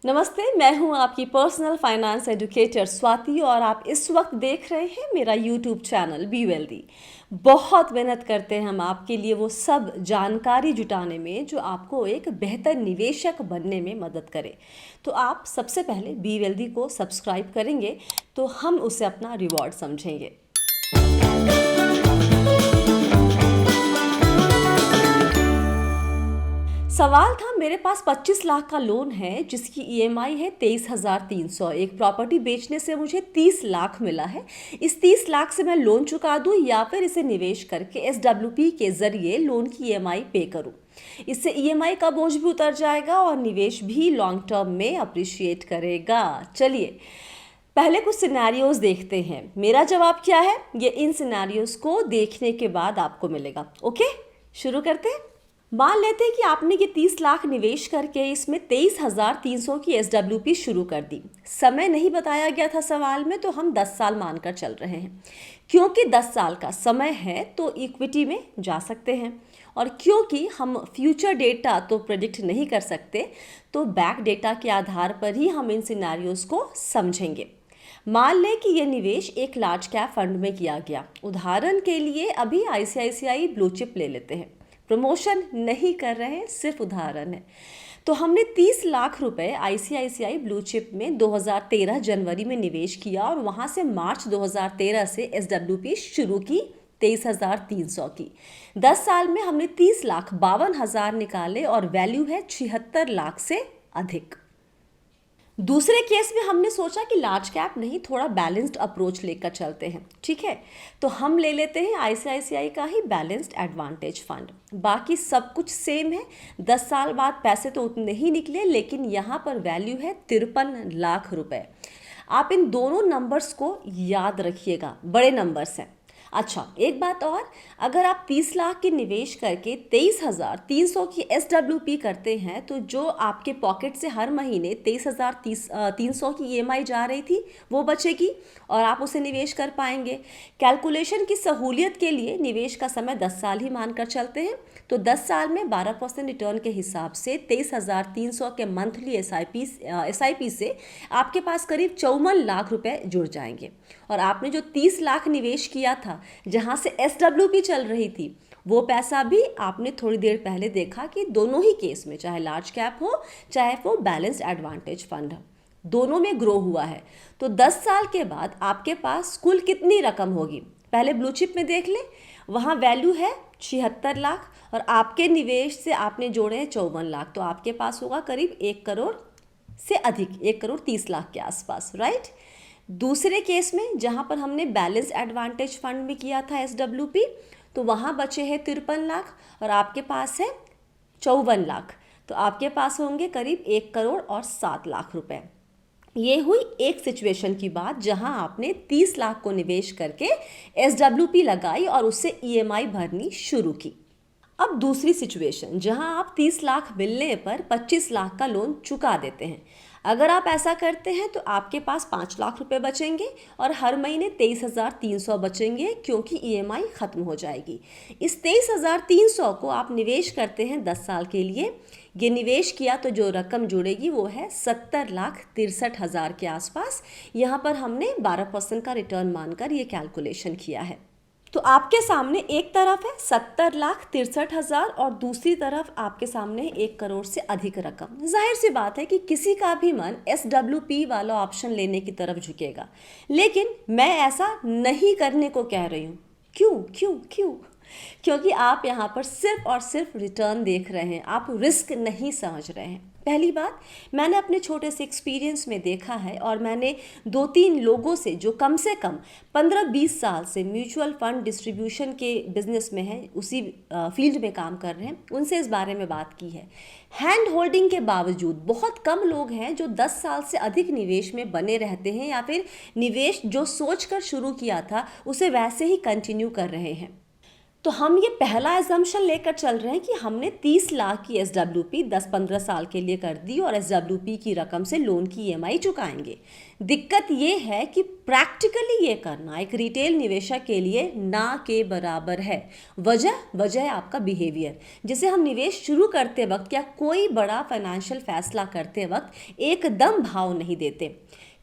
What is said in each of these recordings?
नमस्ते, मैं हूं आपकी पर्सनल फाइनेंस एजुकेटर स्वाति और आप इस वक्त देख रहे हैं मेरा यूट्यूब चैनल बी वेल्दी। बहुत मेहनत करते हैं हम आपके लिए वो सब जानकारी जुटाने में जो आपको एक बेहतर निवेशक बनने में मदद करे। तो आप सबसे पहले बी वेल्दी को सब्सक्राइब करेंगे तो हम उसे अपना रिवॉर्ड समझेंगे। सवाल था, मेरे पास 25 लाख का लोन है जिसकी ईएमआई है 23,300। एक प्रॉपर्टी बेचने से मुझे 30 लाख मिला है। इस 30 लाख से मैं लोन चुका दूं या फिर इसे निवेश करके एसडब्ल्यूपी के जरिए लोन की ईएमआई पे करूं। इससे ईएमआई का बोझ भी उतर जाएगा और निवेश भी लॉन्ग टर्म में अप्रिशिएट करेगा। चलिए पहले कुछ सिनेरियोज देखते हैं। मेरा जवाब क्या है ये इन सिनेरियोज को देखने के बाद आपको मिलेगा। ओके, शुरू करते हैं। मान लेते हैं कि आपने ये 30 लाख निवेश करके इसमें 23,300 की एसडब्ल्यूपी शुरू कर दी। समय नहीं बताया गया था सवाल में, तो हम 10 साल मानकर चल रहे हैं। क्योंकि 10 साल का समय है तो इक्विटी में जा सकते हैं, और क्योंकि हम फ्यूचर डेटा तो प्रेडिक्ट नहीं कर सकते तो बैक डेटा के आधार पर ही हम इन सिनेरियोज को समझेंगे। मान लें कि यह निवेश एक लार्ज कैप फंड में किया गया। उदाहरण के लिए अभी आईसीआईसीआई ब्लू चिप ले लेते हैं, प्रमोशन नहीं कर रहे हैं, सिर्फ उदाहरण है। तो हमने 30 लाख रुपए आईसीआईसीआई ब्लू चिप में 2013 जनवरी में निवेश किया और वहां से मार्च 2013 से एसडब्ल्यूपी शुरू की 23,300 की। 10 साल में हमने 30 लाख 52,000 निकाले और वैल्यू है 76 लाख से अधिक। दूसरे केस में हमने सोचा कि लार्ज कैप नहीं, थोड़ा बैलेंस्ड अप्रोच लेकर चलते हैं। ठीक है, तो हम ले लेते हैं आईसीआईसीआई का ही बैलेंस्ड एडवांटेज फंड। बाकी सब कुछ सेम है। 10 साल बाद पैसे तो उतने ही निकले, लेकिन यहाँ पर वैल्यू है 53 लाख रुपए। आप इन दोनों नंबर्स को याद रखिएगा, बड़े नंबर्स हैं। अच्छा, एक बात और, अगर आप 30 लाख के निवेश करके 23,300 की एसडब्ल्यूपी करते हैं तो जो आपके पॉकेट से हर महीने 23,300 की ईएमआई जा रही थी वो बचेगी और आप उसे निवेश कर पाएंगे। कैलकुलेशन की सहूलियत के लिए निवेश का समय 10 साल ही मानकर चलते हैं, तो 10 साल में 12% रिटर्न के हिसाब से 23,300 के मंथली एसआईपी से आपके पास करीब 54 लाख रुपए जुड़ जाएंगे। और आपने जो 30 लाख निवेश किया था जहां से एसडब्ल्यूपी चल रही थी, वो पैसा भी आपने थोड़ी देर पहले देखा कि दोनों ही केस में, चाहे लार्ज कैप हो चाहे वो बैलेंस्ड एडवांटेज फंड हो, दोनों में ग्रो हुआ है। तो 10 साल के बाद आपके पास कुल कितनी रकम होगी, पहले ब्लू चिप में देख लें। वहाँ वैल्यू है 76 लाख और आपके निवेश से आपने जोड़े हैं 54 लाख, तो आपके पास होगा करीब 1 करोड़ से अधिक, 1 करोड़ 30 लाख के आसपास, राइट। दूसरे केस में जहाँ पर हमने बैलेंस एडवांटेज फंड में किया था एसडब्ल्यूपी, तो वहाँ बचे हैं 53 लाख और आपके पास है 54 लाख, तो आपके पास होंगे करीब 1 करोड़ और 7 लाख रुपए। ये हुई एक सिचुएशन की बात जहां आपने 30 लाख को निवेश करके एसडब्ल्यूपी लगाई और उससे ईएमआई भरनी शुरू की। अब दूसरी सिचुएशन जहां आप 30 लाख मिलने पर 25 लाख का लोन चुका देते हैं। अगर आप ऐसा करते हैं तो आपके पास 5 लाख रुपए बचेंगे और हर महीने 23,300 बचेंगे क्योंकि ईएमआई खत्म हो जाएगी। इस 23,300 को आप निवेश करते हैं 10 साल के लिए। ये निवेश किया तो जो रकम जुड़ेगी वो है 70,63,000 के आसपास। यहाँ पर हमने 12% का रिटर्न मानकर ये कैलकुलेशन किया है। तो आपके सामने एक तरफ है 70,63,000 और दूसरी तरफ आपके सामने 1 करोड़ से अधिक रकम। जाहिर सी बात है कि किसी का भी मन एसडब्ल्यूपी वाला ऑप्शन लेने की तरफ झुकेगा, लेकिन मैं ऐसा नहीं करने को कह रही हूँ। क्यों? क्योंकि आप यहाँ पर सिर्फ और सिर्फ रिटर्न देख रहे हैं, आप रिस्क नहीं समझ रहे हैं। पहली बात, मैंने अपने छोटे से एक्सपीरियंस में देखा है और मैंने 2-3 लोगों से जो कम से कम 15-20 साल से म्यूचुअल फंड डिस्ट्रीब्यूशन के बिजनेस में हैं, उसी फील्ड में काम कर रहे हैं, उनसे इस बारे में बात की है। हैंड होल्डिंग के बावजूद बहुत कम लोग हैं जो 10 साल से अधिक निवेश में बने रहते हैं या फिर निवेश जो सोचकर शुरू किया था उसे वैसे ही कंटिन्यू कर रहे हैं। तो हम ये पहला एजम्पशन लेकर चल रहे हैं कि हमने 30 लाख की एसडब्ल्यूपी 10-15 साल के लिए कर दी और एसडब्ल्यूपी की रकम से लोन की ईएमआई चुकाएंगे। दिक्कत ये है कि प्रैक्टिकली ये करना एक रिटेल निवेशक के लिए ना के बराबर है। वजह है आपका बिहेवियर, जिसे हम निवेश शुरू करते वक्त या कोई बड़ा फाइनेंशियल फैसला करते वक्त एकदम भाव नहीं देते।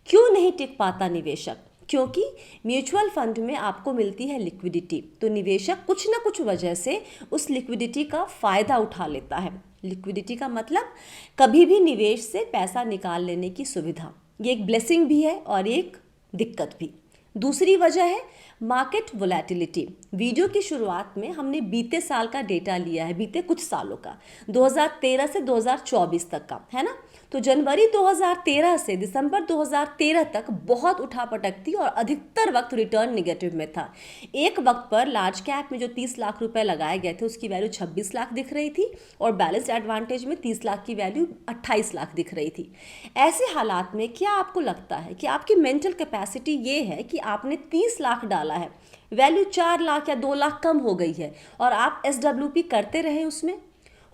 क्यों नहीं टिक पाता निवेशक? क्योंकि म्यूचुअल फंड में आपको मिलती है लिक्विडिटी, तो निवेशक कुछ ना कुछ वजह से उस लिक्विडिटी का फ़ायदा उठा लेता है। लिक्विडिटी का मतलब कभी भी निवेश से पैसा निकाल लेने की सुविधा। ये एक ब्लेसिंग भी है और एक दिक्कत भी। दूसरी वजह है मार्केट वोलेटिलिटी। वीडियो की शुरुआत में हमने बीते साल का डेटा लिया है, बीते कुछ सालों का, 2013 से 2024 तक का, है ना। तो जनवरी 2013 से दिसंबर 2013 तक बहुत उठापटक थी और अधिकतर वक्त रिटर्न निगेटिव में था। एक वक्त पर लार्ज कैप में जो 30 लाख रुपए लगाए गए थे उसकी वैल्यू 26 लाख दिख रही थी और बैलेंस्ड एडवांटेज में 30 लाख की वैल्यू 28 लाख दिख रही थी। ऐसे हालात में क्या आपको लगता है कि आपकी मेंटल कैपेसिटी ये है कि आपने 30 लाख डाला है, वैल्यू 4 लाख या 2 लाख कम हो गई है और आप एसडब्ल्यूपी करते रहे उसमें?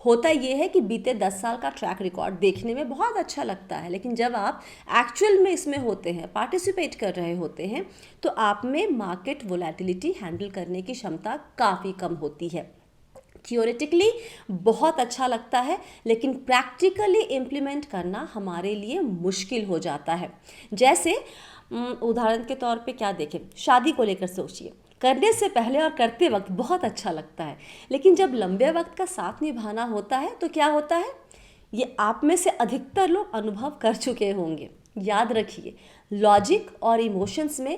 होता ये है कि बीते 10 साल का ट्रैक रिकॉर्ड देखने में बहुत अच्छा लगता है, लेकिन जब आप एक्चुअल में इसमें होते हैं, पार्टिसिपेट कर रहे होते हैं, तो आप में मार्केट वोलेटिलिटी हैंडल करने की क्षमता काफ़ी कम होती है। थियोरेटिकली बहुत अच्छा लगता है, लेकिन प्रैक्टिकली इम्प्लीमेंट करना हमारे लिए मुश्किल हो जाता है। जैसे उदाहरण के तौर पे क्या देखें, शादी को लेकर सोचिए। करने से पहले और करते वक्त बहुत अच्छा लगता है, लेकिन जब लंबे वक्त का साथ निभाना होता है तो क्या होता है, ये आप में से अधिकतर लोग अनुभव कर चुके होंगे। याद रखिए, लॉजिक और इमोशंस में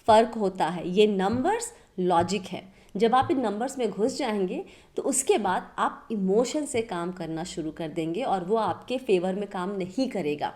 फ़र्क होता है। ये नंबर्स लॉजिक है, जब आप इन नंबर्स में घुस जाएंगे तो उसके बाद आप इमोशन से काम करना शुरू कर देंगे और वो आपके फेवर में काम नहीं करेगा।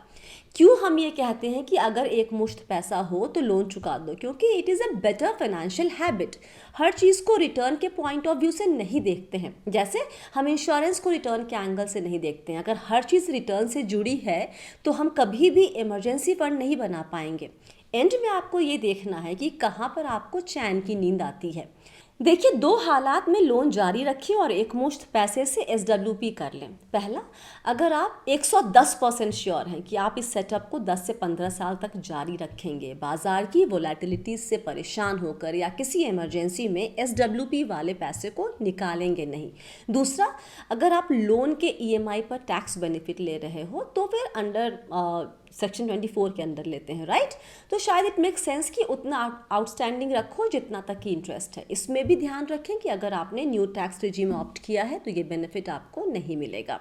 क्यों हम ये कहते हैं कि अगर एक मुश्त पैसा हो तो लोन चुका दो? क्योंकि it is a better financial habit. हर चीज़ को रिटर्न के पॉइंट ऑफ व्यू से नहीं देखते हैं, जैसे हम इंश्योरेंस को रिटर्न के एंगल से नहीं देखते हैं। अगर हर चीज़ रिटर्न से जुड़ी है तो हम कभी भी इमरजेंसी फंड नहीं बना पाएंगे। एंड में आपको ये देखना है कि कहाँ पर आपको चैन की नींद आती है। देखिए, 2 हालात में लोन जारी रखें और एक मुश्त पैसे से एसडब्ल्यूपी कर लें। पहला, अगर आप 110% श्योर हैं कि आप इस सेटअप को 10 से 15 साल तक जारी रखेंगे, बाजार की वोलेटिलिटी से परेशान होकर या किसी इमरजेंसी में एसडब्ल्यूपी वाले पैसे को निकालेंगे नहीं। दूसरा, अगर आप लोन के ईएमआई पर टैक्स बेनिफिट ले रहे हो तो फिर अंडर सेक्शन 24 के अंदर लेते हैं, राइट। तो शायद इट मेक सेंस कि उतना आउटस्टैंडिंग रखो जितना तक की इंटरेस्ट है। इसमें भी ध्यान रखें कि अगर आपने न्यू टैक्स रिजीम ऑप्ट किया है तो ये बेनिफिट आपको नहीं मिलेगा।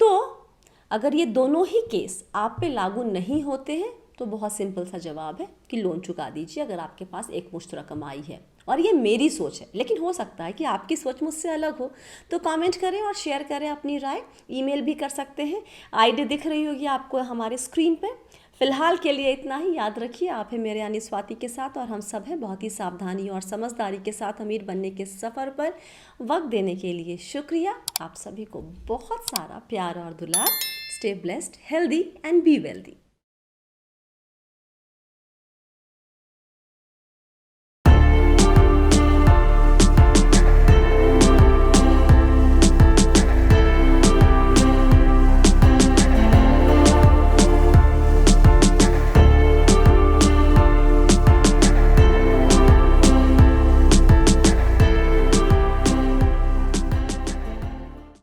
तो अगर ये दोनों ही केस आप पे लागू नहीं होते हैं तो बहुत सिंपल सा जवाब है कि लोन चुका दीजिए अगर आपके पास एक मुश्त रकम आई है। और ये मेरी सोच है, लेकिन हो सकता है कि आपकी सोच मुझसे अलग हो। तो कमेंट करें और शेयर करें अपनी राय। ईमेल भी कर सकते हैं, आईडी दिख रही होगी आपको हमारे स्क्रीन पे। फिलहाल के लिए इतना ही। याद रखिए, आप है मेरे यानी स्वाति के साथ और हम सब हैं बहुत ही सावधानी और समझदारी के साथ अमीर बनने के सफ़र पर। वक्त देने के लिए शुक्रिया। आप सभी को बहुत सारा प्यार और दुलार। Stay blessed, healthy and be wealthy.